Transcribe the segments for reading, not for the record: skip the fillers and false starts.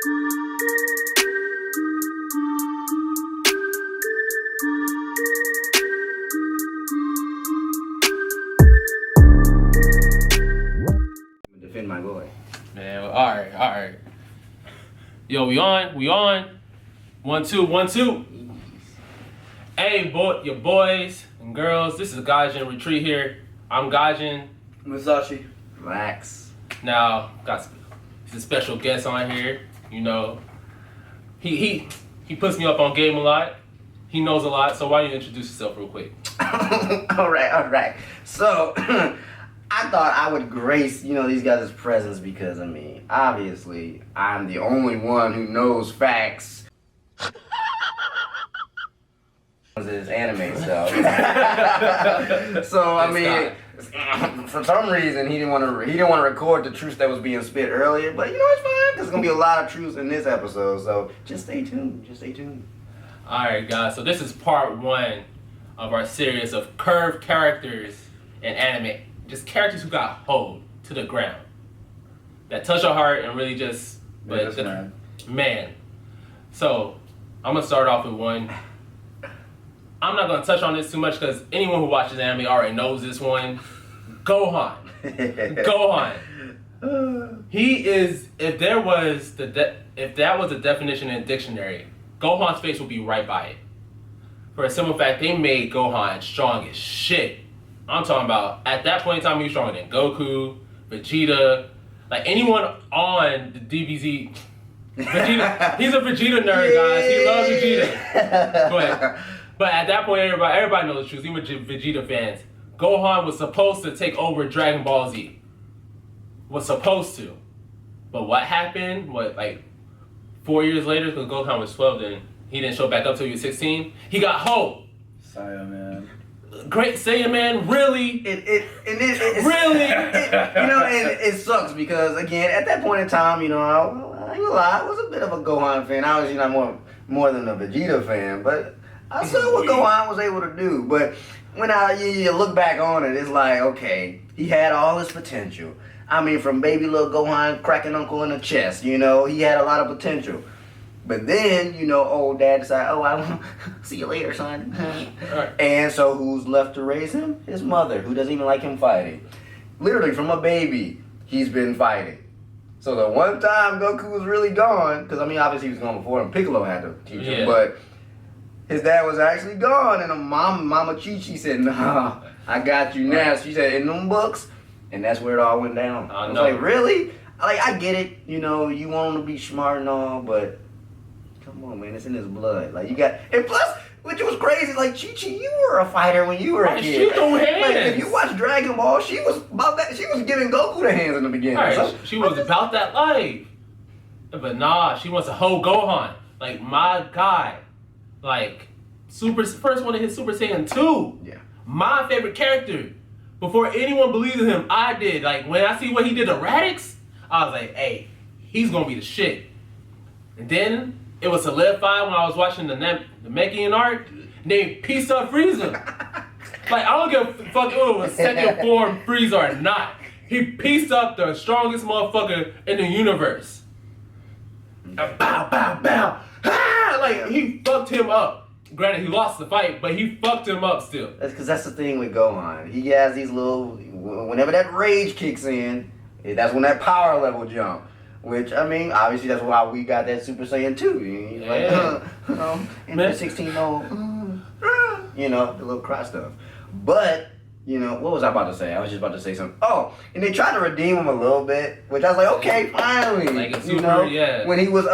Defend my boy. Man, all right. Yo, we on. 1, 2, 1, 2. Hey, your boys and girls, this is Gaijin Retreat here. I'm Gaijin. Musashi. Relax. Now, got a special guest on here. You know, he puts me up on game a lot. He knows a lot, so why don't you introduce yourself real quick? all right. So, I thought I would grace, these guys' presence because, obviously, I'm the only one who knows facts. This anime stuff. So, for some reason, he didn't want to record the truth that was being spit earlier, but it's fine, because there's going to be a lot of truths in this episode, so just stay tuned. Alright, guys, so this is part 1 of our series of curved characters in anime. Just characters who got hoed to the ground. That touch your heart and really just... Man. So, I'm going to start off with one. I'm not going to touch on this too much because anyone who watches anime already knows this one. Gohan. Gohan. He is... If that was the definition in a dictionary, Gohan's face would be right by it. For a simple fact, they made Gohan strong as shit. I'm talking about, at that point in time, he was stronger than Goku, Vegeta, like anyone on the DBZ. Vegeta, he's a Vegeta nerd, guys. He loves Vegeta. But at that point, everybody knows the truth. Even Vegeta fans. Gohan was supposed to take over Dragon Ball Z. Was supposed to. But what happened? 4 years later, because Gohan was 12 then, he didn't show back up till he was 16. He got hoed. Saiyan man. Great Saiyan man, really? It sucks because again, at that point in time, I ain't gonna lie, I was a bit of a Gohan fan. I was, more than a Vegeta fan, but I saw what Gohan was able to do. But when you look back on it, it's like, okay, he had all his potential. From baby little Gohan cracking Uncle in the chest, he had a lot of potential. But then, old dad decided, I want to see you later, son. Right. And so who's left to raise him? His mother, who doesn't even like him fighting. Literally, from a baby, he's been fighting. So the one time Goku was really gone, because, obviously he was gone before him, Piccolo had to teach him, but his dad was actually gone, and Mama Chi-Chi said, nah, I got you now. She said, in them books, and that's where it all went down. I was like, really? I get it, you want him to be smart and all, but... Come on, man, it's in his blood. And plus, which was crazy, Chi-Chi, you were a fighter when you were a kid. She threw hands. If you watch Dragon Ball, she was about that. She was giving Goku the hands in the beginning. Right. So, she was about that life. But nah, she wants to hold Gohan. My guy. First one to hit Super Saiyan 2. Yeah. My favorite character. Before anyone believed in him, I did. When I see what he did to Radix, I was like, hey, he's going to be the shit. And then... It was solidified when I was watching the Namekian arc. They pieced up Frieza. I don't give a fuck if it was second form Frieza or not. He pieced up the strongest motherfucker in the universe. Bow, bow, bow. Ah! He fucked him up. Granted, he lost the fight, but he fucked him up still. That's because that's the thing with Gohan. He has these little... Whenever that rage kicks in, that's when that power level jump. Which, obviously that's why we got that Super Saiyan 2. And the 16-year-old, the little cry stuff. But, what was I about to say? I was just about to say something. Oh, and they tried to redeem him a little bit, which I was like, okay, finally. When he was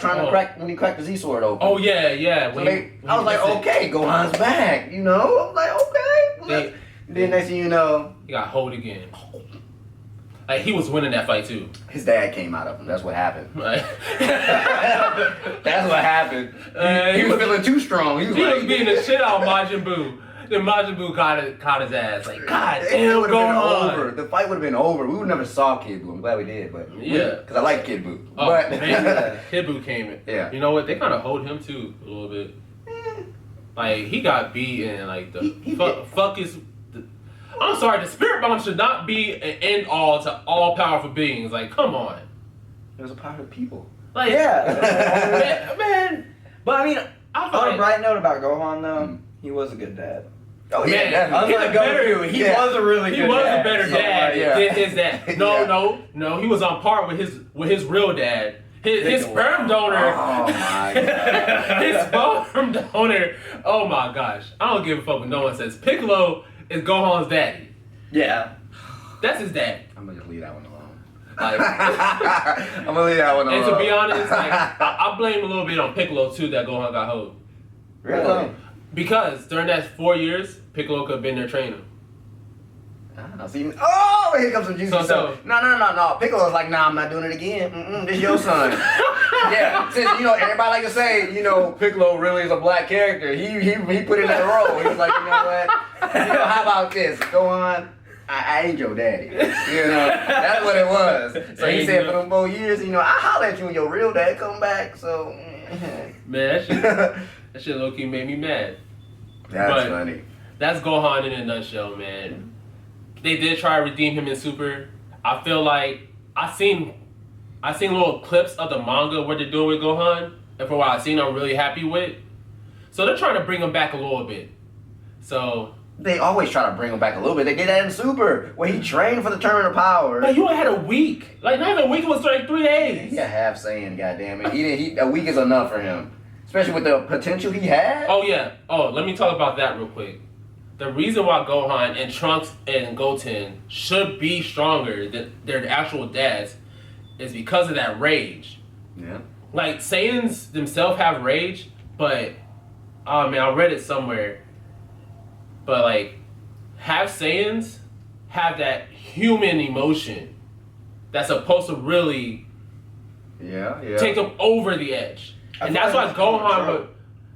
trying to when he cracked the Z-Sword open. Oh, yeah. I was like, okay, Gohan's back, I was like, okay. Then next thing you know... He got hold again. He was winning that fight too. His dad came out of him. That's what happened. Right. That's what happened. He was feeling too strong. He was beating the shit out of Majin Buu. Then Majin Buu caught his ass. God damn, what's going on? The fight would have been over. We would never saw Kid Buu. I'm glad we did, but because I like Kid Buu. Oh, but Kid Buu came in. Yeah. You know what? They kind of hold him too a little bit. He got beat and fuck is. I'm sorry, the spirit bomb should not be an end all to all powerful beings. Come on. It was a part of people. Like, Yeah. man. But I mean, I feel On a like, bright note about Gohan, though, he was a good dad. Oh yeah, Man, definitely. he's a better- Goku, he was a really he good was dad. a better So, dad like, yeah. than his dad. No, he was on par with his real dad. His sperm donor. Oh my god. His sperm donor. Oh my gosh. I don't give a fuck what no one says. Piccolo is Gohan's daddy. Yeah. That's his dad. I'm gonna just leave that one alone. Like, I'm gonna leave that one alone. and to be honest, like, I blame a little bit on Piccolo too that Gohan got hold. Really? Because during that 4 years, Piccolo could have been their trainer. Ah, see, oh, here comes some juicy So- stuff. No. Piccolo's like, nah, I'm not doing it again. This your son. Yeah, since everybody like to say, Piccolo really is a black character. He put in that role. He was like, you know what? How about this? Go on. I ain't your daddy. That's what it was. So he said for them 4 years, I holler at you when your real dad come back. So Man, that shit low-key made me mad. that's But- funny. That's Gohan in a nutshell, man. They did try to redeem him in Super. I feel like I seen little clips of the manga what they're doing with Gohan, and from what I've seen, I'm really happy with. So they're trying to bring him back a little bit. So, They always try to bring him back a little bit. They did that in Super, where he trained for the Tournament of Power. but you only had a week. Like not even a week. It was like 3 days. He a half Saiyan, goddammit. A week is enough for him, especially with the potential he had. Oh yeah. Oh, let me talk about that real quick. The reason why Gohan and Trunks and Goten should be stronger than their actual dads is because of that rage. Yeah. Like Saiyans themselves have rage, but oh man, I read it somewhere. But like half Saiyans have that human emotion that's supposed to really Yeah. take them over the edge. I And feel that's like why that's a common Gohan trope. would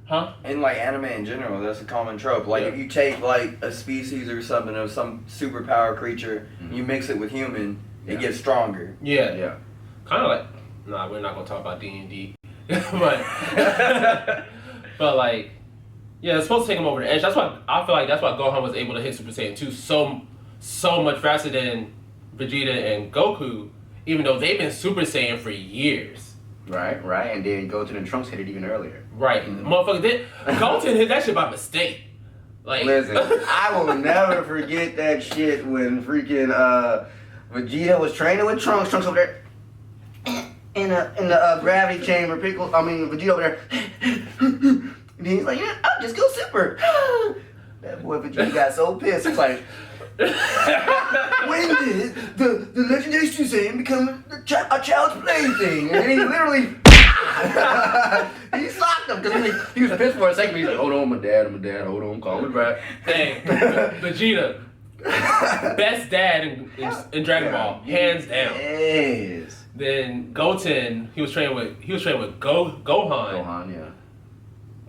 huh? In like anime in general, that's a common trope. Like Yeah. if you take like a species or something of some superpower creature, and you mix it with human, Yeah. it gets stronger. Yeah. Yeah. Kind of like nah, we're not gonna talk about D&D. but but like yeah, it's supposed to take him over the edge. That's why I feel like that's why Gohan was able to hit Super Saiyan 2 so much faster than Vegeta and Goku, even though they've been Super Saiyan for years. Right. And then Goten and Trunks hit it even earlier. Right. Motherfucker, Goten hit that shit by mistake. Like Listen, I will never forget that shit when freaking Vegeta was training with Trunks. Trunks over there in the gravity chamber. Vegeta over there. And then he's like, yeah, I'll just go super. That boy Vegeta got so pissed. He's like, when did the legendary Super Saiyan become a child's plaything? And then he literally he slapped him because he was pissed for a second. He's like, hold on, my dad, hold on, call me back. hey, Vegeta, best dad in Dragon Ball, hands down. Yes. Then Goten, he was training with Gohan. Gohan, yeah.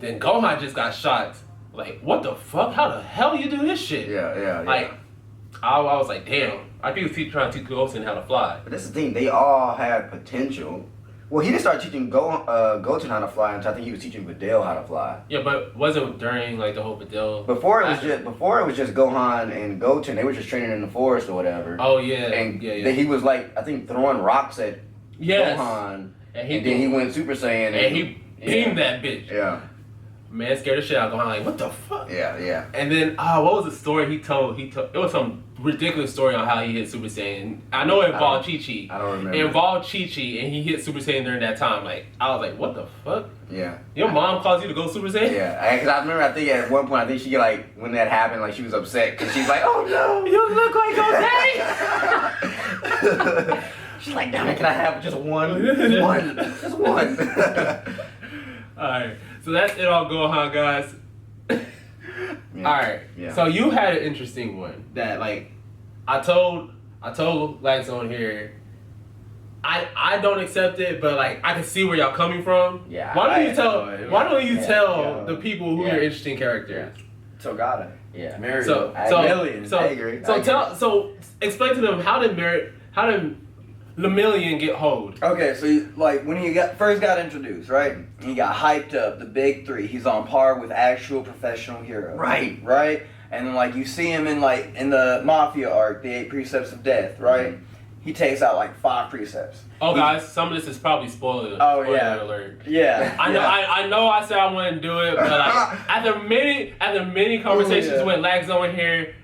Then Gohan just got shot. Like, what the fuck? How the hell you do this shit? Yeah. Like, I was like, damn. I think he was trying to teach Goten how to fly. But that's the thing, they all had potential. Well, he didn't start teaching Goten how to fly until I think he was teaching Videl how to fly. Yeah, but wasn't during like the whole Videl. Before it was just Gohan and Goten. They were just training in the forest or whatever. Oh yeah. And yeah. then he was like, I think throwing rocks at Yes. Gohan. And then he went Super Saiyan. And he beamed that bitch. Yeah. Man, scared the shit out of Gohan. Like, what the fuck? Yeah. And then, what was the story he told? It was some ridiculous story on how he hit Super Saiyan. I know it involved Chi-Chi. I don't remember. It involved Chi-Chi, and he hit Super Saiyan during that time. Like, I was like, what the fuck? Yeah. Your mom caused you to go Super Saiyan? Yeah, because I remember, I think at one point, she like, when that happened, like she was upset because she's like, oh no. You look like Jose! She's like, damn it, can I have just one? Just one. Alright, so that's it on Gohan, guys. Yeah. Alright, Yeah. so you had an interesting one that, like, I told Lax on here, I don't accept it, but like I can see where y'all coming from. Yeah. Why don't you tell Yeah. the people who Yeah. your interesting characters? Togata. Yeah. Mirio. So I agree. So explain to them how did Lemillion get hold? Okay, so when he first got introduced, right? He got hyped up, the big three. He's on par with actual professional heroes. Right. Right? And then you see him in the Mafia arc, the 8 Precepts of Death, right? he takes out like 5 precepts. Oh, guys, some of this is probably spoiler. Oh, spoiler yeah. alert. Yeah. I know. I know. I said I wouldn't do it, but like after many conversations with Lagzone here,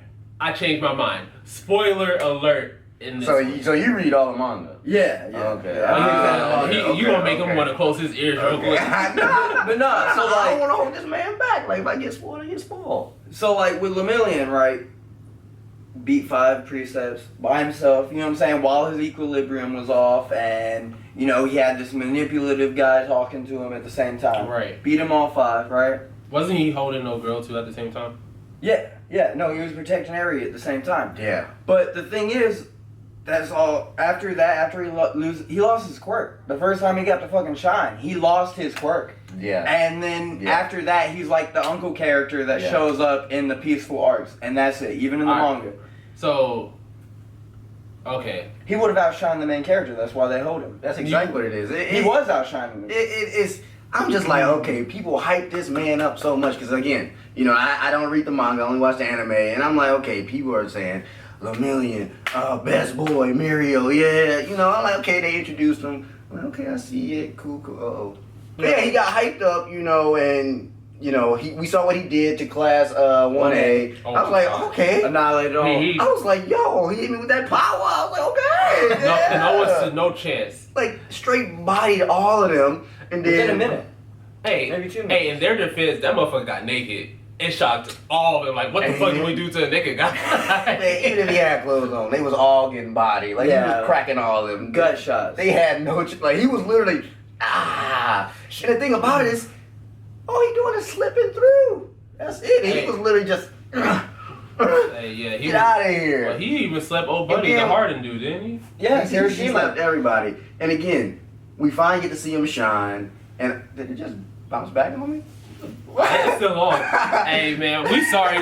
I changed my mind. Spoiler alert. In this So you read all the manga? Yeah. Okay. You gonna make him want to close his ears real quick. But no, so I don't like, want to hold this man back. Like if I get spoiled, I get spoiled. so like with Lemillion, right? Beat 5 precepts by himself, you know what I'm saying, while his equilibrium was off, and you know he had this manipulative guy talking to him at the same time. Right. Beat him all 5, right? Wasn't he holding no girl too at the same time? Yeah, no, he was protecting Eri at the same time. Yeah. But the thing is, that's all. After that, after he lost his quirk. The first time he got to fucking shine, he lost his quirk. Yeah. And then after that, he's like the uncle character that shows up in the peaceful arcs, and that's it. Even in the manga. So, okay. He would have outshined the main character. That's why they hold him. That's exactly what it is. He was outshining him. It's. I'm just like, okay, people hype this man up so much because again, you know, I don't read the manga, I only watch the anime, and I'm like, okay, people are saying Lemillion, best boy, Mirio, yeah, you know, I'm like, okay, they introduced him. I'm like, okay, I see it, cool. Uh-oh. Yeah, he got hyped up, you know, and you know, we saw what he did to class 1A. Oh, I was like, okay. Annihilated all. I was like, yo, he hit me with that power. I was like, okay. Yeah. No chance. Like straight bodied all of them, and then Within a minute. Hey, Maybe 2 minutes. hey, in their defense, that motherfucker got naked. It shocked all of them. Like, what the fuck do we do to a naked guy? Man, even if he had clothes on, they was all getting bodied. Like he was cracking all of them. Gut shots. They had no like he was literally And the thing about it is, all he doing is slipping through. That's it. He was literally just Hey, yeah, get out of here. Well, he even slept old buddy, the Harden dude, didn't he? Yeah, he Hiroshima. slept everybody. And again, we finally get to see him shine. And did it just bounce back on me? It's still on. Hey man, we sorry.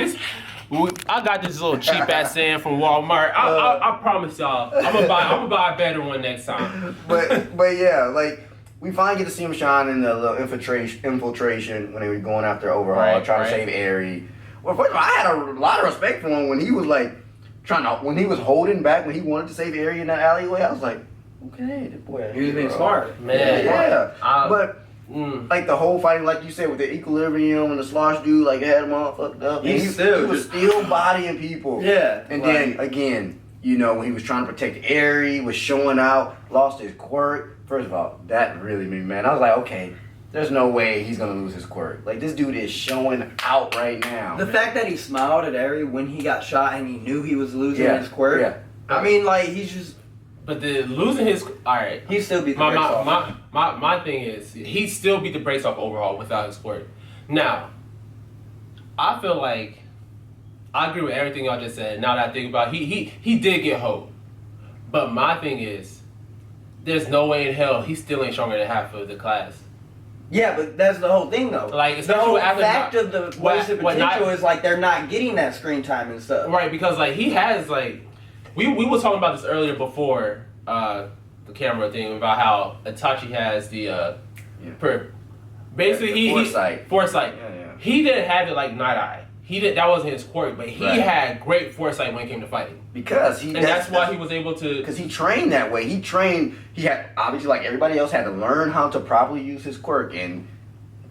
I got this little cheap ass sand from Walmart. I promise y'all, I'm gonna buy a better one next time. But yeah, like we finally get to see him shine in the little infiltration when they were going after Overhaul, trying to save Eri. Well, first of all, I had a lot of respect for him when he was like when he was holding back when he wanted to save Eri in that alleyway. I was like, okay, the boy. He was being smart. Man. Yeah. But like the whole fighting, like you said, with the equilibrium and the slosh dude, like had him all fucked up. He was still bodying people. Yeah. And then again, you know, when he was trying to protect Eri, was showing out, lost his quirk. First of all, that really made me mad. I was like, okay, there's no way he's gonna lose his quirk. Like this dude is showing out right now. The fact that he smiled at Eri when he got shot and he knew he was losing his quirk. Yeah. I mean, like he's just. But the losing his alright. He still beat the brakes off. My thing is he still beat the brakes off Overhaul without his quirk. Now, I feel like I agree with everything y'all just said. Now that I think about it, he did get hope. But my thing is, there's no way in hell he still ain't stronger than half of the class. Yeah, but that's the whole thing though. Like the whole fact not, of the wasted potential is like they're not getting that screen time and stuff. Right, because like he has like we were talking about this earlier before the camera thing about how Itachi has the basically foresight. Yeah. He didn't have it like Night Eye. That wasn't his quirk, but he had great foresight when it came to fighting. Because that's why he was able to. Because he trained that way. He had obviously like everybody else had to learn how to properly use his quirk, and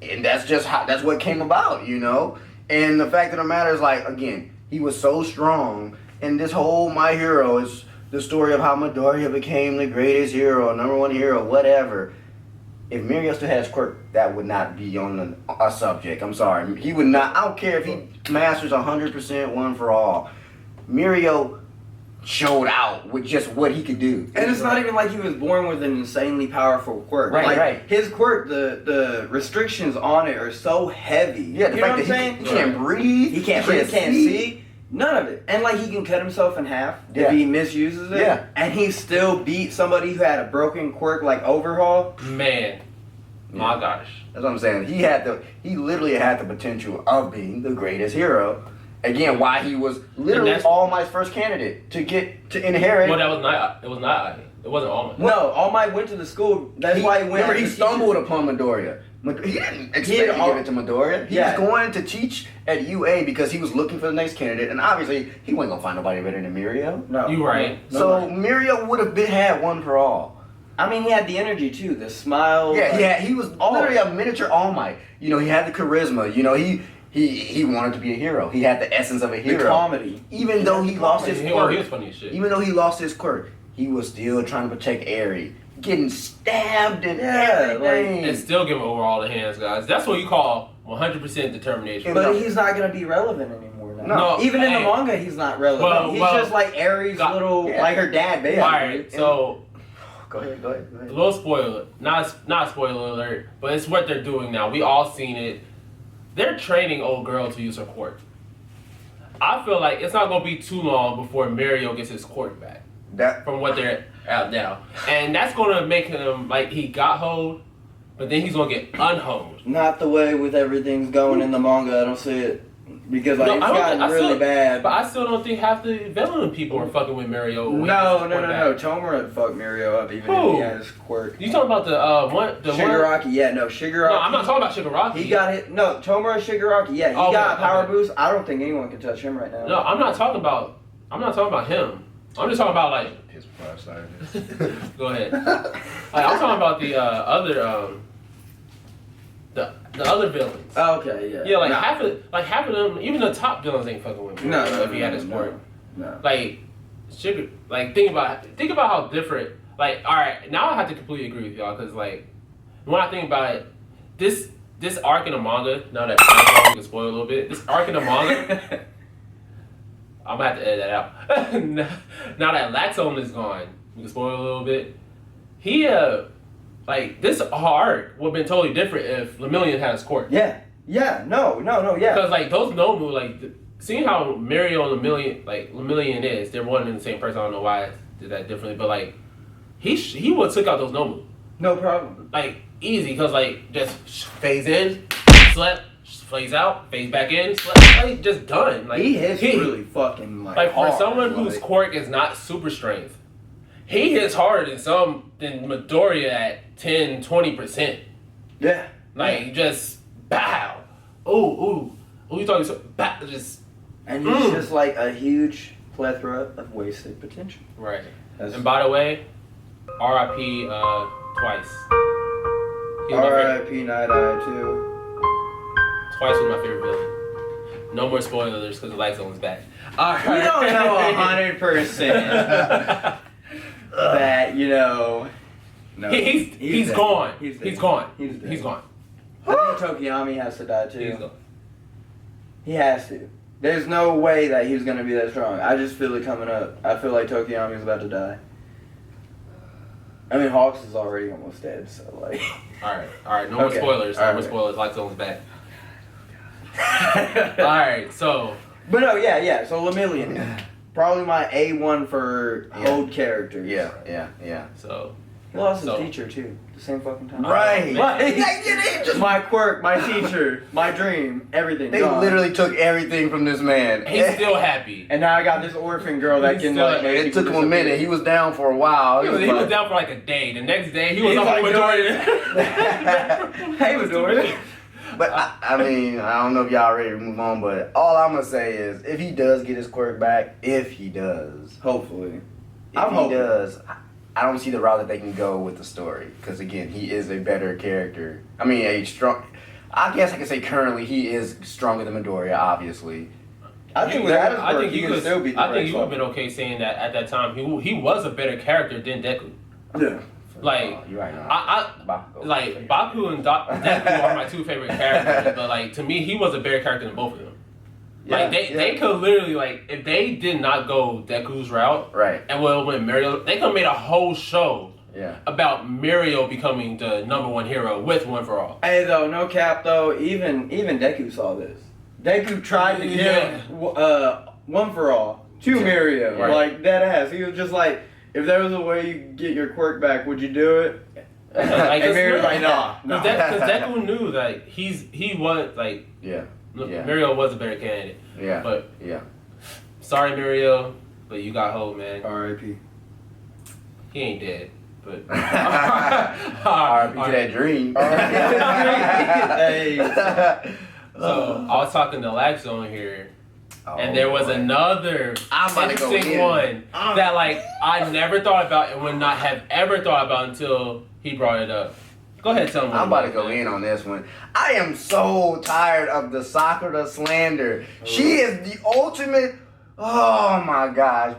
that's just that's what came about, you know. And the fact of the matter is, like again, he was so strong, and this whole My Hero is the story of how Midoriya became the greatest hero, #1 hero, whatever. If Mirio still has quirk, that would not be on a subject. I'm sorry. He would not. I don't care if he masters 100% one for all. Mirio showed out with just what he could do. And it's not even like he was born with an insanely powerful quirk. Right. His quirk, the restrictions on it are so heavy. Yeah, the fact that he can't breathe. He can't breathe, can't see. None of it. And like he can cut himself in half if he misuses it. Yeah. And he still beat somebody who had a broken quirk like Overhaul. Man. My gosh. That's what I'm saying. He literally had the potential of being the greatest hero. again why he was literally All Might's first candidate to inherit. Well, that was not. It was not. It wasn't All Might. No, All Might went to the school. That's why he went. Remember, he stumbled upon Midoriya. He didn't expect to give it to Midoriya. He was going to teach at UA because he was looking for the next candidate, and obviously he wasn't gonna find nobody better than Mirio. No, you right. So Mirio would have had one for all. I mean, he had the energy too, the smile. Yeah, he was literally a miniature All Might. You know, he had the charisma. You know, he wanted to be a hero. He had the essence of a hero. The comedy. Even though he lost his quirk. He was funny as shit. Even though he lost his quirk, he was still trying to protect Eri. Getting stabbed and everything. And still give over all the hands, guys. That's what you call 100% determination. But he's not going to be relevant anymore now. No. Even in the manga, he's not relevant. He's just like Eri's like her dad, basically. Alright, so... Go ahead. A little spoiler. Not spoiler alert, but it's what they're doing now. We all seen it. They're training old girl to use her quirk. I feel like it's not going to be too long before Mirio gets his quirk back. From what they're out now. And that's going to make him, like, he got hold, but then he's going to get unhold. Not the way with everything's going in the manga. I don't see it. Because like, it's gotten really bad. But I still don't think half the villain people are fucking with Mirio. No. Tomura fucked Mirio up even if he had his quirk. You talking about the Shigaraki? Yeah, no, Shigaraki. No, I'm not talking about Shigaraki. He got hit. No, Tomura Shigaraki. Yeah, he got power boost. I don't think anyone can touch him right now. No, I'm not talking about him. I'm just talking about like. Go ahead. I'm talking about the other the other villains. Oh, okay, yeah. Yeah, half of them, even the top villains ain't fucking with me. No, if he had his quirk. No. Like, sugar. Like, think about how different. Like, all right, now I have to completely agree with y'all because like, when I think about it, this arc in the manga. Now that we can spoil a little bit, this arc in the manga. I'm gonna have to edit that out. Now that Laxone is gone, we can spoil a little bit. He like this arc would have been totally different if Lemillion had his quirk. Yeah. No, yeah. Because like those Nomu, like seeing how Mirio and Lemillion is, they're one and the same person. I don't know why I did that differently, but like he would have took out those Nomu. No problem. Like easy, because like just phase in, slept. Phase out, phase back in, like just done. Like he hits really fucking like for hard, someone whose quirk is not super strength, he hits harder than Midoriya at 10-20%. Yeah. Like just bow. Ooh, you talking so just. And he's just like a huge plethora of wasted potential. Right. And by the way, R.I.P. Twice. R.I.P. Night Eye too. Twice was my favorite villain. No more spoilers because the light zone's back. Alright. We don't know 100% that, you know. No. He's gone. He's gone. He's gone. I think Tokiyami has to die too. He's gone. He has to. There's no way that he's going to be that strong. I just feel it coming up. I feel like Tokiyami's about to die. I mean, Hawks is already almost dead, so like. Alright. No more spoilers. No more spoilers. Light zone's back. Alright, so. But no, yeah. So Lemillion, probably my A1 for hold character. Yeah. So. He lost his teacher too, at the same fucking time. Right. My quirk, my teacher, my dream, everything. They literally took everything from this man. He's still happy. And now I got this orphin girl that can like. It took him a minute. He was down for a while. He was down for like a day. The next day, he was up with Midoriya. Hey, Midoriya. But I mean, I don't know if y'all ready to move on, but all I'm gonna say is, if he does get his quirk back, hopefully, if he does, I don't see the route that they can go with the story. Because again, he is a better character. I mean, I guess I can say currently he is stronger than Midoriya, obviously. I think you could still beat the I think you would have been okay saying that at that time he was a better character than Deku. Yeah. Like, you're right. Baku and Deku are my two favorite characters, but like to me, he was a better character than both of them. Like they could literally like if they did not go Deku's route, right? And when Mirio, they could have made a whole show, about Mirio becoming the #1 hero with One for All. Hey, though, no cap though. Even Deku saw this. Deku tried to give One for All to Mirio, like dead ass. He was just like, if there was a way you could get your quirk back, would you do it? Like, and Mirio's like, nah. Because Deku knew that he was like. Yeah. Mirio was a better candidate. Yeah. But Yeah. sorry, Mirio, but you got hold, man. R.I.P. He ain't dead, but R.I.P. to that dream. Hey. So I was talking to Lax on here, and Oh, there was boy. another I'm about to go interesting in. one that like I never thought about and would not have ever thought about until he brought it up. Go ahead, tell him. I'm about to go in on this one. I am so tired of the Sakura slander. She is the ultimate. Oh my gosh,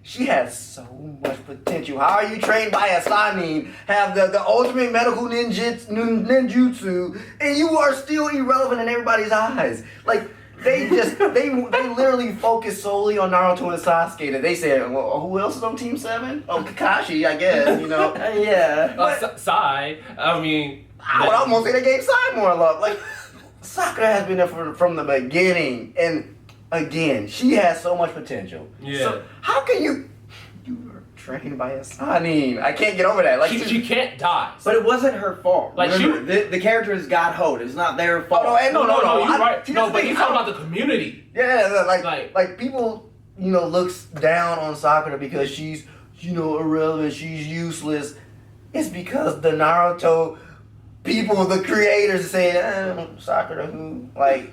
she has so much potential. How are you trained by a Sanin, have the ultimate medical ninjutsu, and you are still irrelevant in everybody's eyes? Like, they literally focus solely on Naruto and Sasuke. That they said, well, who else is on Team 7? Oh, Kakashi, I guess, you know. Yeah. Sai, I mean, I would almost say they gave Sai more love. Like, Sakura has been there from the beginning, and again, she has so much potential. Yeah. So how can you were trained by a Sanin? I can't get over that. Like, she can't die. But it wasn't her fault. Like, remember, the characters got hold. It's not their fault. no, you're right. See, No, that's the but thing. he's talking about the community. Yeah, like people, looks down on Sakura because she's, irrelevant. She's useless. It's because the Naruto people, the creators, say, Sakura, who, like,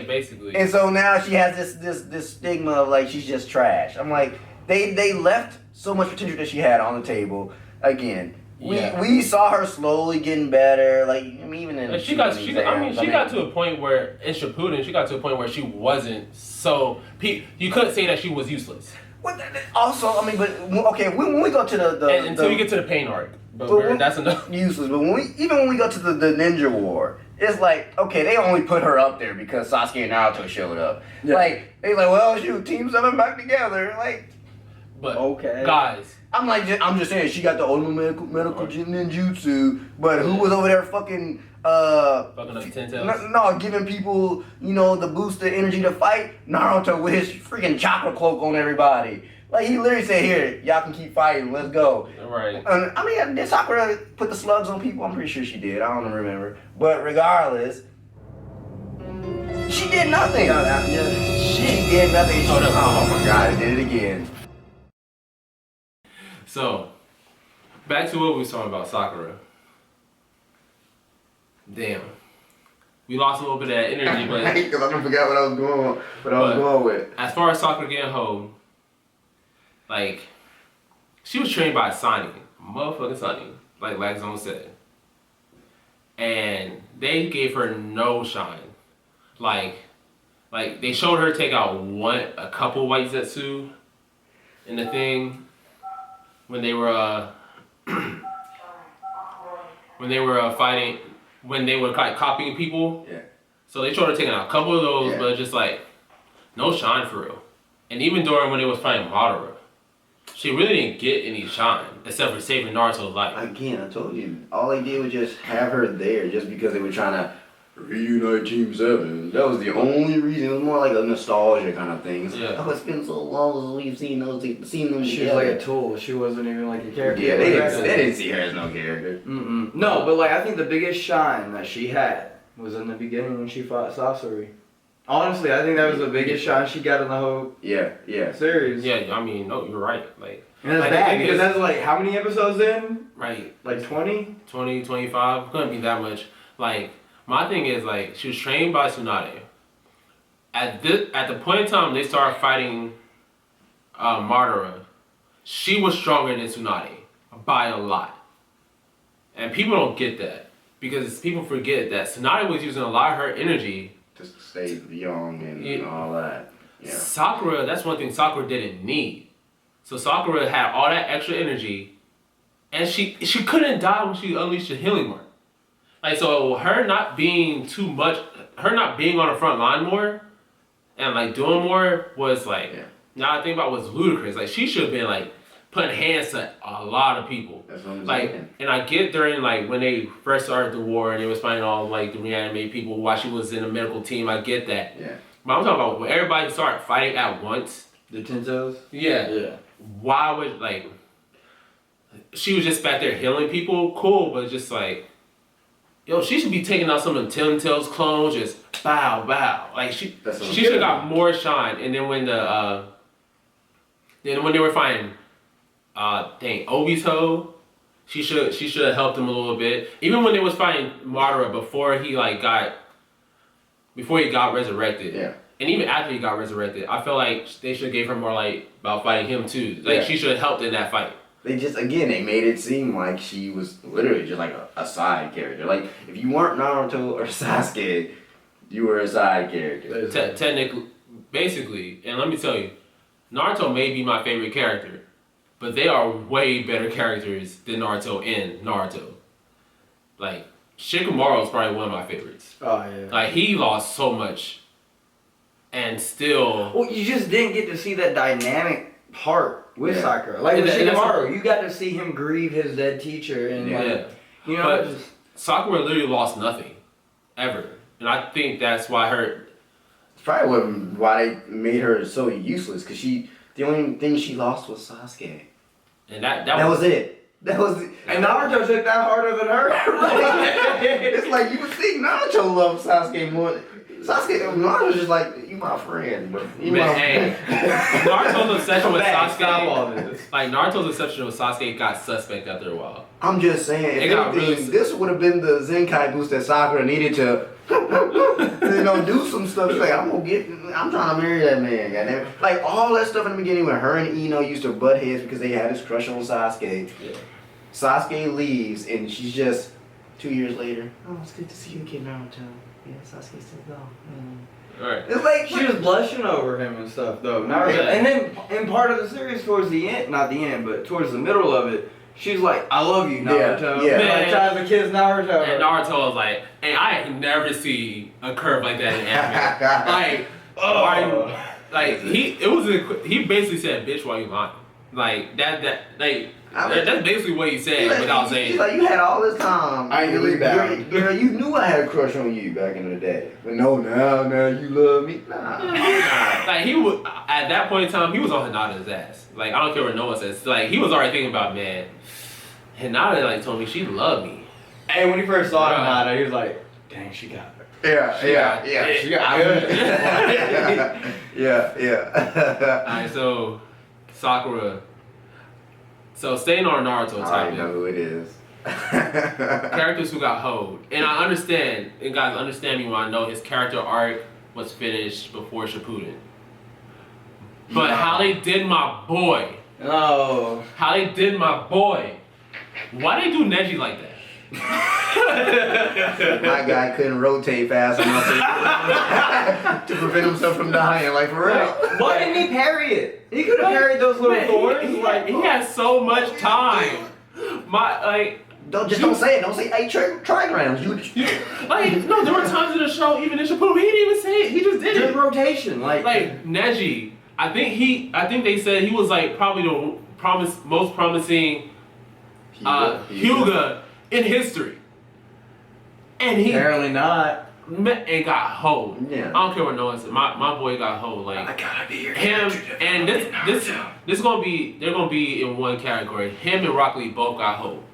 basically. and so now she has this stigma of like she's just trash. I'm like, they left so much potential that she had on the table. Again, we saw her slowly getting better. Like, I mean, even in she got to a point where in Shippuden, she got to a point where she wasn't so. You couldn't say that she was useless. Also, I mean, but okay, when we go to until you get to the pain arc, but that's enough. Useless. But when we go to the Ninja War, it's like, okay, they only put her up there because Sasuke and Naruto showed up. Yeah. Like, they like, well, shoot, Team 7 back together. Like, but okay, guys, I'm just saying, she got the ultimate medical ninjutsu, but who was over there fucking up 10 tails? No, giving people, the boost of energy to fight? Naruto with his freaking chakra cloak on everybody. Like, he literally said, here, y'all can keep fighting, let's go. Right. I mean, did Sakura put the slugs on people? I'm pretty sure she did. I don't remember. But regardless, she did nothing. She did nothing. Oh my god, I did it again. So, back to what we was talking about, Sakura. Damn. We lost a little bit of that energy, but Because I forgot what I was going with. As far as Sakura getting home, like, she was trained by a Sanin, motherfucking Sanin, like Lagzone said. And they gave her no shine. Like they showed her take out a couple white Zetsu in the thing when they were fighting, when they were like copying people. Yeah. So they showed her taking out a couple of those, but just like no shine for real. And even during when they was fighting Madara, she really didn't get any shine except for saving Naruto's life. Again, I told you, all they did was just have her there just because they were trying to reunite Team 7. That was the only reason. It was more like a nostalgia kind of thing. Yeah. Oh, it's been so long since we've seen them She together. was like a tool. She wasn't even like a character. Yeah, they didn't see her as no character. No, but like I think the biggest shine that she had was in the beginning when she fought Sasori. Honestly, I think that was the biggest shine she got in the whole series. Yeah, I mean, no, you're right. Like, and that's bad because that's like how many episodes in? Right. Like 20? 20, 25. Couldn't be that much. Like, my thing is, like, she was trained by Tsunade. At the point in time they started fighting Madara, she was stronger than Tsunade by a lot. And people don't get that. Because people forget that Tsunade was using a lot of her energy Just to stay young and all that. Yeah. Sakura, that's one thing Sakura didn't need. So Sakura had all that extra energy, and she couldn't die when she unleashed the healing mark. Like, so her not being too much, her not being on the front line more, and like doing more was like, now I think about was ludicrous. Like, she should have been like putting hands to a lot of people. That's what I'm like, saying. and I get during like when they first started the war and they was fighting all like the reanimated people while she was in the medical team. I get that. Yeah. But I'm talking about when everybody started fighting at once. The Tentos? Yeah. Why would, like, she was just back there healing people, cool, but just like, yo, she should be taking out some of the Ten Tails clones, just bow, bow. Like she That's what should have got more shine. And then when then when they were fighting, Obito, she should have helped him a little bit. Even when they was fighting Madara before he got resurrected. Yeah. And even after he got resurrected, I feel like they should have gave her more about fighting him too. Like she should have helped in that fight. They they made it seem like she was literally just like a side character. Like if you weren't Naruto or Sasuke, you were a side character. Technically, basically, and let me tell you, Naruto may be my favorite character, but they are way better characters than Naruto in Naruto. Like Shikamaru is probably one of my favorites. Oh yeah. Like he lost so much, and still. Well, you just didn't get to see that dynamic part with Sakura. Like with And Shikamaru, you got to see him grieve his dead teacher, and you know, but Sakura literally lost nothing, ever, and I think that's why It's probably why they made her so useless. Cause the only thing she lost was Sasuke. and that was it. That was it. and Naruto took that harder than her. It's like you would think Naruto loved Sasuke more. Naruto's just like, you my friend, but you my friend. Naruto's obsession with Stop all Sasuke, this. like Naruto's obsession with Sasuke got suspect after a while. I'm just saying, if anything, this would have been the Zenkai boost that Sakura needed to, do some stuff. She's like, I'm trying to marry that man, goddamn. Like all that stuff in the beginning when her and Ino used to butt heads because they had this crush on Sasuke. Yeah. Sasuke leaves and she's just 2 years later. Oh, it's good to see you again, Naruto. Yeah, Sasuke's still gone. Alright. It's like she was blushing over him and stuff, though. Naruto. Yeah. And then in part of the series, towards the end, not the end, but towards the middle of it, she's like, "I love you, Naruto." Yeah. Like tries to kiss Naruto. And Naruto was like, "Hey, I ain't never see a curve like that in anime." He basically said, "Bitch, why you lying?" Like that's basically what he said without saying. He's like, you had all this time. I ain't really bad. Girl, you knew I had a crush on you back in the day. But no, now you love me. Nah. Like he was at that point in time, he was on Hinata's ass. Like I don't care what no one says. Like he was already thinking about, man, Hinata told me she loved me. And when he first saw Hinata, he was like, "Dang, she got her." Yeah. She got good. Yeah. Alright, so Sakura. So staying on Naruto I topic. know who it is. Characters who got hoed. And I understand, and guys understand me when I know his character arc was finished before Shippuden. But how they did my boy. Oh. How they did my boy. Why they do Neji like that? My guy couldn't rotate fast enough to prevent himself from dying. Like for real. Why didn't he parry it? He could have parried those little thorns. He had so much time. Don't say it. Don't say 8 trigrams. No, there were times in the show, even in Shippuden, he didn't even say it. He just did Just it. rotation, Like Neji, I think they said he was probably the most promising Hyuga in history. And he apparently not. And got hoed. Yeah. I don't care what no one said. My boy got hoed. Like I gotta be your him and this gonna be they're gonna be in one category. Him and Rock Lee both got hoed.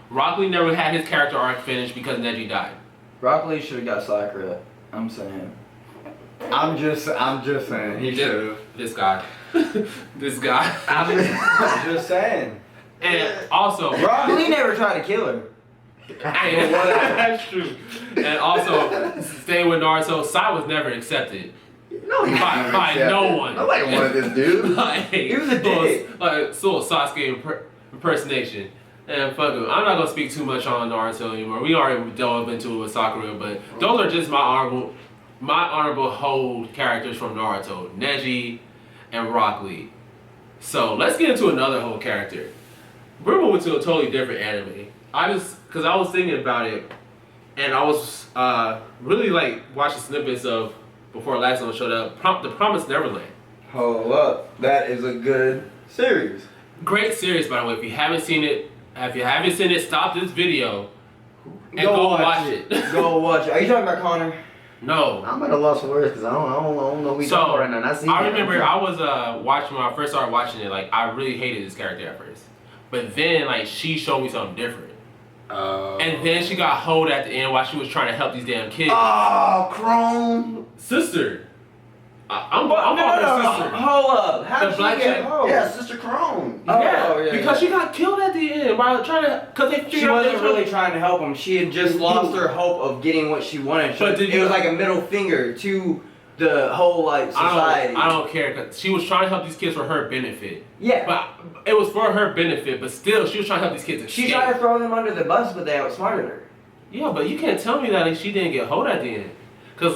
Rock Lee never had his character arc finished because Neji died. Rock Lee should have got Sakura. I'm saying. I'm just saying. He should have. This guy. This guy. I'm just saying. And also Rock Lee never tried to kill her. That's true. And also, staying with Naruto, Sai was never accepted. No, by no one. Nobody wanted this dude. He was a dick. So Sasuke impersonation. And fuck him. I'm not gonna speak too much on Naruto anymore. We already delved into it with Sakura, but those are just my honorable hold characters from Naruto, Neji and Rock Lee. So let's get into another whole character. We're moving to a totally different anime. Because I was thinking about it, and I was really watching snippets of before last one showed up. The Promised Neverland. Hold up, that is a good series. Great series, by the way. If you haven't seen it, stop this video and Go watch it. Go watch it. Are you talking about Connor? No. I'm at a loss for words because I don't know who he's talking about right now. I remember I was watching when I first started watching it. I really hated this character at first, but then she showed me something different. And then she got hold at the end while she was trying to help these damn kids. Oh, Chrome. Sister. I'm calling her sister. Hold up. How The did she black get chick? hold? Yeah, Sister Chrome. Yeah, because she got killed at the end while trying to, because they She figured out wasn't really trying to help him. She had just lost her hope of getting what she wanted. But did it you- was like a middle finger to the whole like society. I don't care, because she was trying to help these kids for her benefit. Yeah. But it was for her benefit, but still, she was trying to help these kids escape. She tried to throw them under the bus, but they outsmarted her. Yeah, but you can't tell me that she didn't get hold at the end. Because,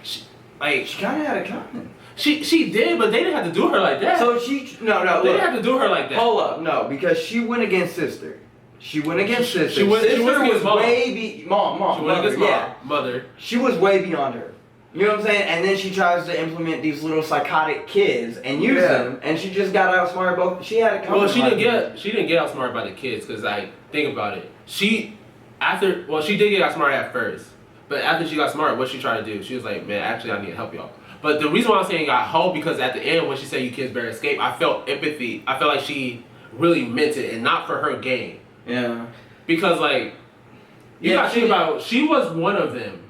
She kind of had it coming. she did, but they didn't have to do her like that. So no. They didn't have to do her like that. Hold up, no, because she went against sister. She went against sister. She went sister against was mom. way mom. She went against yeah. mother. She was way beyond her. You know what I'm saying? And then she tries to implement these little psychotic kids and use them, and she just got outsmarted both. She had it coming. Well, she didn't get outsmarted by the kids, because like, think about it. She did get outsmarted at first, but after she got smart, what she tried to do? She was like, man, actually, I need to help y'all. But the reason why I'm saying got hope, because at the end when she said you kids better escape, I felt empathy. I felt like she really meant it, and not for her gain. Yeah. Because like, you gotta think about it, she was one of them.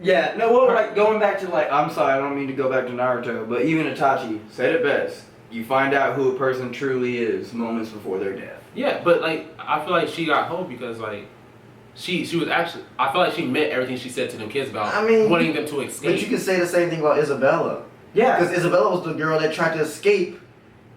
Yeah, no, well, like, going back to, like, I'm sorry, I don't mean to go back to Naruto, but even Itachi said it best. You find out who a person truly is moments before their death. Yeah, but, like, I feel like she got hope because, like, she was actually, I feel like she meant everything she said to them kids about wanting them to escape. But you can say the same thing about Isabella. Yeah. Because Isabella was the girl that tried to escape.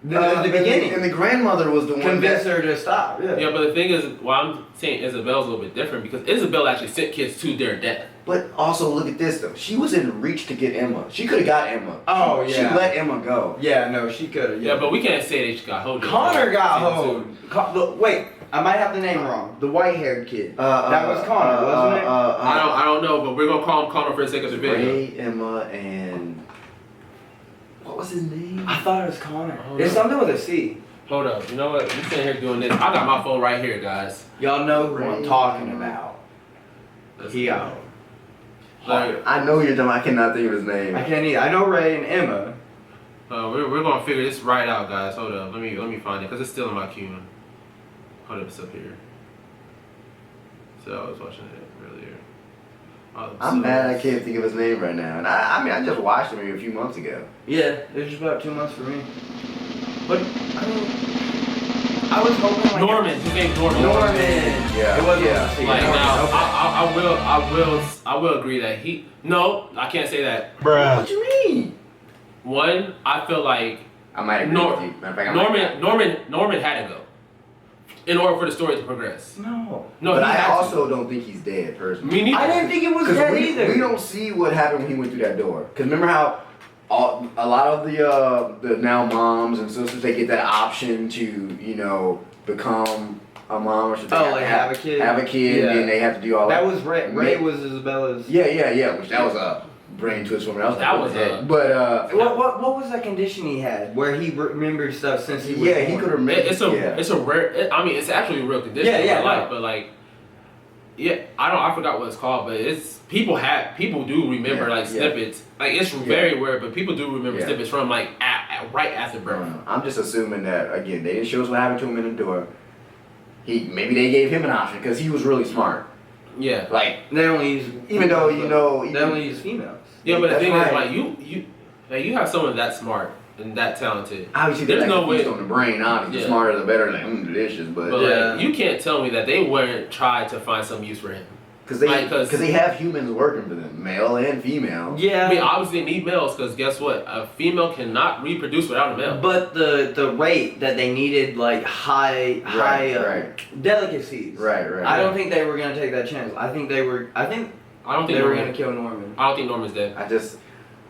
The beginning. And the grandmother was the one Convinced that... her to stop. Yeah, but the thing is, why I'm saying Isabella's a little bit different, because Isabella actually sent kids to their death. But also, look at this, though. She was in reach to get Emma. She could have got Emma. Oh, She yeah. let Emma go. Yeah, no, she could have. Yeah, but we can't say that she got hold. Connor got hold. Look, wait, I might have the name wrong. The white-haired kid. That was Connor, wasn't it? I don't know, but we're gonna call him Connor for the sake of the video. Ray, Emma, and... What was his name? I thought it was Connor. Hold It's up. something with a C. Hold up, you know what? We sitting here doing this. I got my phone right here, guys. Y'all know who I'm talking about. He got Like, I know you're talking. I cannot think of his name. I can't either. I know Ray and Emma. we're gonna figure this right out, guys. Hold up, let me find it, because it's still in my queue. Hold up, it's up here. So I was watching it earlier. I'm mad I can't think of his name right now. And I mean, I just watched him maybe a few months ago. Yeah, it was just about 2 months for me. But I mean, I was hoping like Norman, his name's Norman. Norman. Yeah. It wasn't. Yeah. See, Like Norman, now, okay. I will agree that he. No, I can't say that. What you mean? One, I feel like I might agree with you. Matter of fact, I might not. Norman had to go in order for the story to progress. No. No, But he I had also don't think he's dead, personally. Me neither. I didn't think it was Because dead we either. don't see what happened when he went through that door. Because remember how a lot of the now moms and sisters, they get that option to, you know, become a mom or something. Oh, like have a kid? Have a kid, Yeah. and then they have to do all that. That was Ray. Ray was Isabella's. Yeah. Which that was a brain twist for me. I was like, That what was the a- heck? But What was that condition he had where he remembered stuff since he was yeah, he born? could remember. It's a rare. I mean, it's actually a real condition. Yeah, in no. life, but like, yeah, I forgot what it's called, but it's people do remember like snippets. Like it's very rare, but people do remember snippets from like right after birth. I'm just assuming that again they didn't show us what happened to him in the door. Maybe they gave him an option because he was really smart. Yeah. Like They only use. even though you know They only use females. Yeah, but the That's thing right. is, like you have someone that smart and that talented. obviously There's there's no no way- on the brain. Obviously, Yeah. the smarter the better. Like delicious, But but Yeah. like, you can't tell me that they weren't trying to find some use for him. because Like, 'cause- they have humans working for them, male and female. Yeah. I mean, obviously they need males because guess what? A female cannot reproduce without a male. But the rate that they needed like high right. delicacies. Right. I don't think they were gonna take that chance. I think they were I don't think they were Norman, gonna kill Norman. I don't think Norman's dead.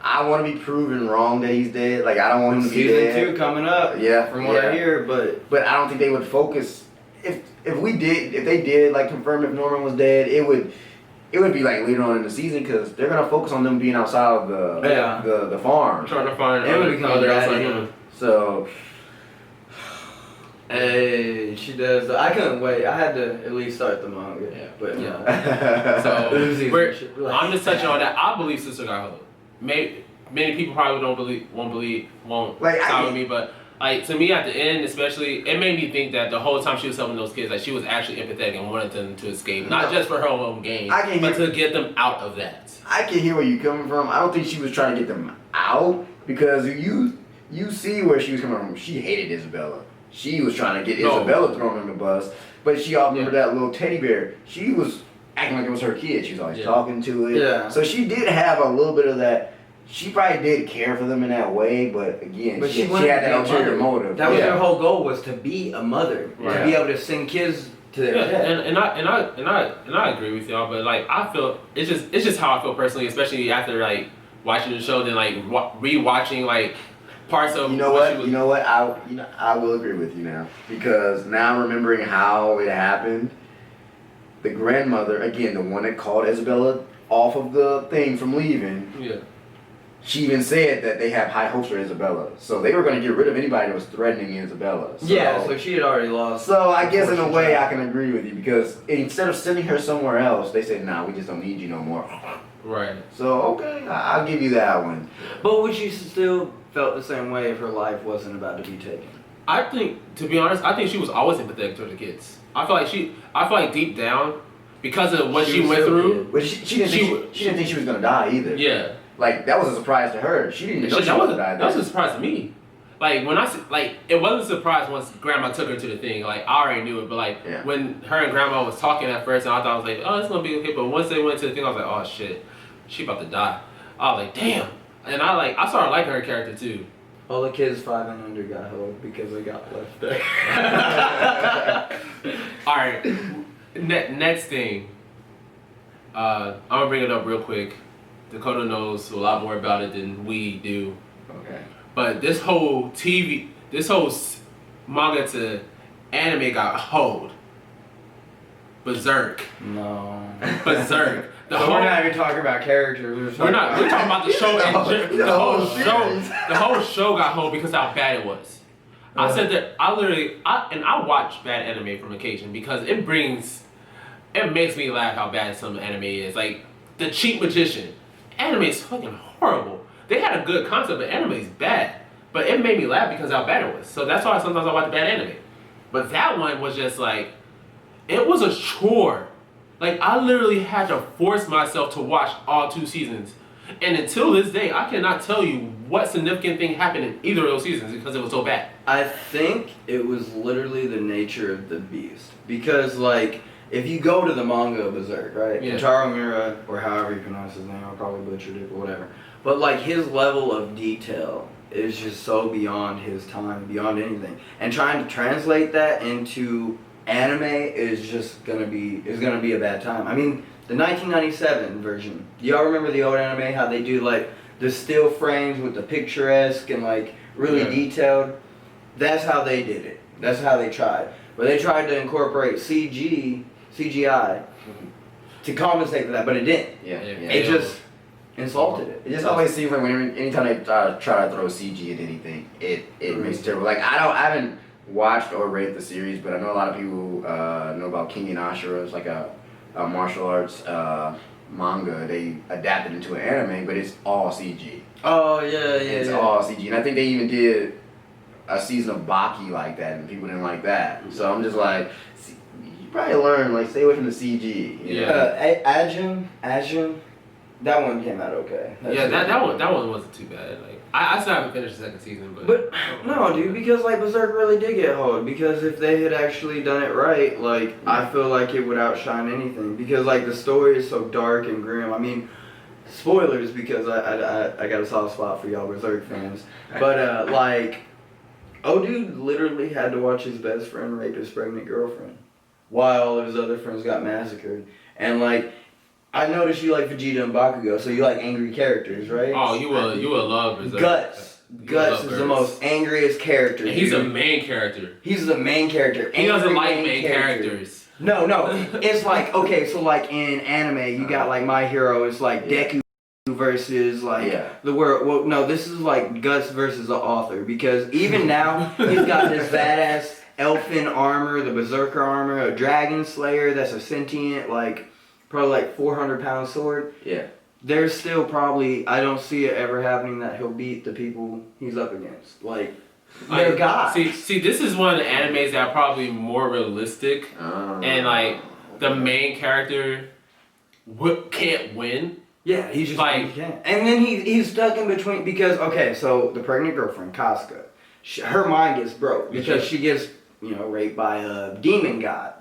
I want to be proven wrong that he's dead. Like I don't want him to be Season dead. 2 coming up. Yeah, From what I hear, but I don't think they would focus. If they did like confirm if Norman was dead, it would be like later on in the season because they're gonna focus on them being outside of the farm. I'm trying to find It would become other bad outside anyway. human. So hey, she does. I couldn't wait. I had to at least start the manga. Yeah. But Yeah. So Uzi's we're- and shit, like- I'm just touching on that. I believe Sister got hold. Many people probably won't Like, side with me, but Like, to me, at the end, especially, it made me think that the whole time she was helping those kids, like, she was actually empathetic and wanted them to escape. Not just for her own gain, but to get them out of that. I can hear where you're coming from. I don't think she was trying to get them out, because you see where she was coming from. She hated Isabella. She was trying to get Isabella thrown in the bus, but she offered that little teddy bear. She was acting like it was her kid. She was always talking to it. Yeah. So she did have a little bit of that. She probably did care for them in that way, but again, she had that ulterior motive. That was her whole goal, was to be a mother, to be able to send kids to their death. And I agree with y'all, but like, I feel it's just how I feel personally, especially after like watching the show, then like rewatching like parts of. You know what? I will agree with you now, because now remembering how it happened, the grandmother, again, the one that called Isabella off of the thing from leaving. Yeah. She even said that they have high hopes for Isabella. So they were going to get rid of anybody that was threatening Isabella. So, so she had already lost. So I guess in a way I can agree with you, because instead of sending her somewhere else, they said, nah, we just don't need you no more. Right. So, okay, I'll give you that one. But would you still felt the same way if her life wasn't about to be taken? I think, to be honest, I think she was always empathetic toward the kids. I feel like deep down, because of what she went through. But she didn't think she was going to die either. Yeah. Like, that was a surprise to her. She didn't know she was going to die. That was a surprise to me. Like, when it wasn't a surprise once Grandma took her to the thing. Like, I already knew it, but like, when her and Grandma was talking at first, and I thought, I was like, oh, it's going to be okay. But once they went to the thing, I was like, oh shit, she about to die. I was like, damn. And I started liking her character too. All the kids 5 and under got held because they got left there. Alright, next thing. I'm going to bring it up real quick. Dakota knows a lot more about it than we do. Okay. But this whole manga to anime got hold. Berserk. No. Berserk. We're not even talking about characters. We're talking about the show. The whole show got hold because how bad it was. I said that I watch bad anime from occasion because it makes me laugh how bad some anime is. Like The Cheap Magician. Anime is fucking horrible. They had a good concept, but anime is bad. But it made me laugh because how bad it was. So that's why sometimes I watch bad anime. But that one was just like, it was a chore. Like, I literally had to force myself to watch all 2 seasons. And until this day, I cannot tell you what significant thing happened in either of those seasons because it was so bad. I think it was literally the nature of the beast. Because, like, if you go to the manga of Berserk, right? Yeah. Kentaro Miura, or however you pronounce his name, I probably butchered it, but whatever. But, like, his level of detail is just so beyond his time, beyond anything. And trying to translate that into anime is just gonna be a bad time. I mean, the 1997 version. Do y'all remember the old anime? How they do like the still frames with the picturesque and like really detailed. That's how they did it. That's how they tried. But they tried to incorporate CGI to compensate for that, but it didn't. It just insulted it. It just always seems like anytime they try to throw CG at anything, it makes it terrible. Like I haven't watched or read the series, but I know a lot of people know about King and Ashura. It's like a martial arts manga. They adapted into an anime, but it's all CG. Oh yeah. It's all CG, and I think they even did a season of Baki like that, and people didn't like that. So I'm just like, you probably learn like stay away from the CG. Ajin. That one came out okay. That one wasn't too bad. Like I still haven't finished the 2nd season, but no, dude, because like Berserk really did get hold. Because if they had actually done it right, like I feel like it would outshine anything. Because like the story is so dark and grim. I mean, spoilers because I got a soft spot for y'all Berserk fans. But like, dude literally had to watch his best friend rape his pregnant girlfriend, while all of his other friends got massacred, and like. I noticed you like Vegeta and Bakugo, so you like angry characters, right? Oh, you will love Berserk. Guts is the most angriest character. And he's the main character. He's the main character. He doesn't like main characters. No. It's like, okay, so like in anime, you got like My Hero, it's like Deku versus like the world. Well, no, this is like Guts versus the author, because even now, he's got this badass elfin armor, the Berserker armor, a dragon slayer that's a sentient, like, probably like 400-pound sword. Yeah. There's still probably, I don't see it ever happening that he'll beat the people he's up against. Like, They're gods. See, this is one of the animes that are probably more realistic, and like the main character can't win. Yeah, he's just like, he can't. And then he's stuck in between because okay, so the pregnant girlfriend Casca, her mind gets broke because she gets raped by a demon god,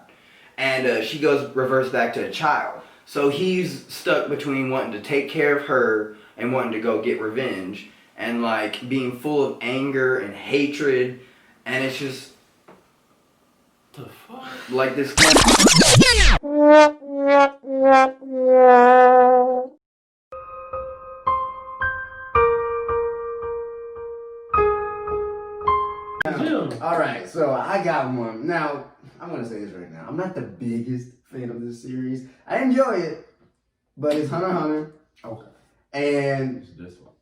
and she reverts back to a child. So he's stuck between wanting to take care of her and wanting to go get revenge, and like being full of anger and hatred, and it's just the fuck like this. Alright, so I got one. Now, I'm going to say this right now. I'm not the biggest fan of this series. I enjoy it, but it's Hunter x Hunter. Okay. And this one.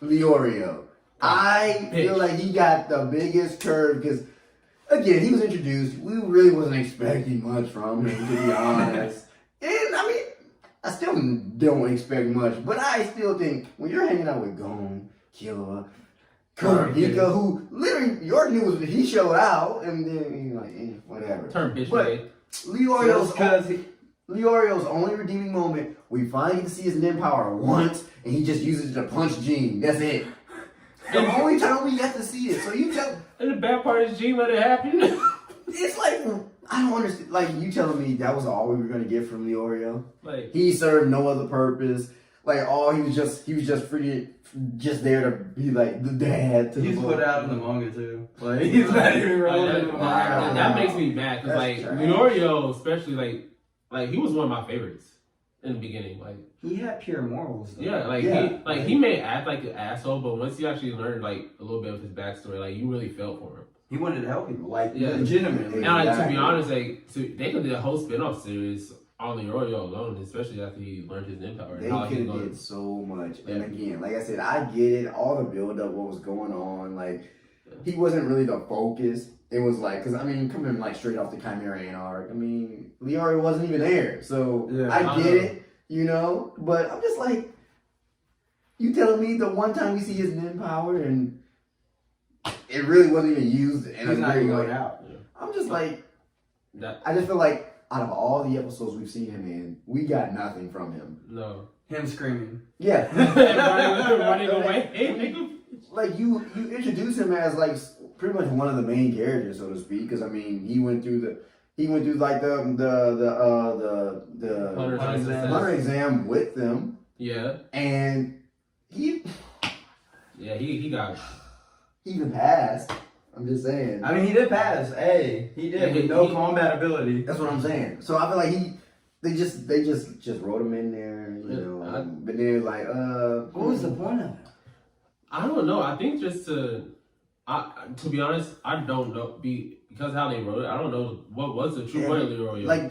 Leorio. I feel like he got the biggest curve because, again, he was introduced. We really wasn't expecting much from him, to be honest. And, I mean, I still don't expect much, but I still think when you're hanging out with Gohan, Killer, Kurapika, who literally your news was he showed out and then like whatever. Turn bitch. But Leorio's only redeeming moment, we finally get to see his nin power once, and he just uses it to punch Gene. That's it. The only time we got to see it. So you tell. And the bad part is Gene let it happen. It's like I don't understand. Like you telling me that was all we were gonna get from Leorio? Like he served no other purpose. Like he was just pretty. Just there to be like the dad. He's put out in the manga too. Like he's not even relevant. That makes me mad because like Leorio, especially like he was one of my favorites in the beginning. Like he had pure morals. Though. Yeah, he may act like an asshole, but once you actually learned like a little bit of his backstory, like you really felt for him. He wanted to help people, like legitimately. And like to be honest, like they could do a whole spin-off series on Leorio alone, especially after he learned his nin power. They could have did so much. And again, like I said, I get it. All the build up, what was going on. Like, he wasn't really the focus. It was like, because I mean, coming like straight off the Chimera Ant arc, I mean, Leorio wasn't even there. So I get it, But I'm just like, you telling me the one time we see his nin power and it really wasn't even used and he's not even going out. Yeah. I'm just like, I just feel like, out of all the episodes we've seen him in, we got nothing from him. No. Him screaming. Yeah. running away. Like you introduce him as like pretty much one of the main characters, so to speak. Because I mean, he went through like the Hunter exam with them. Yeah. And he got. He even passed. I'm just saying. I mean, he did pass. Hey, he did with no combat ability. That's what I'm saying. So I feel like they just wrote him in there, but then like, what was the point of it? I don't know. I think just to be honest, I don't know because how they wrote it. I don't know what was the true point of Leorio. Like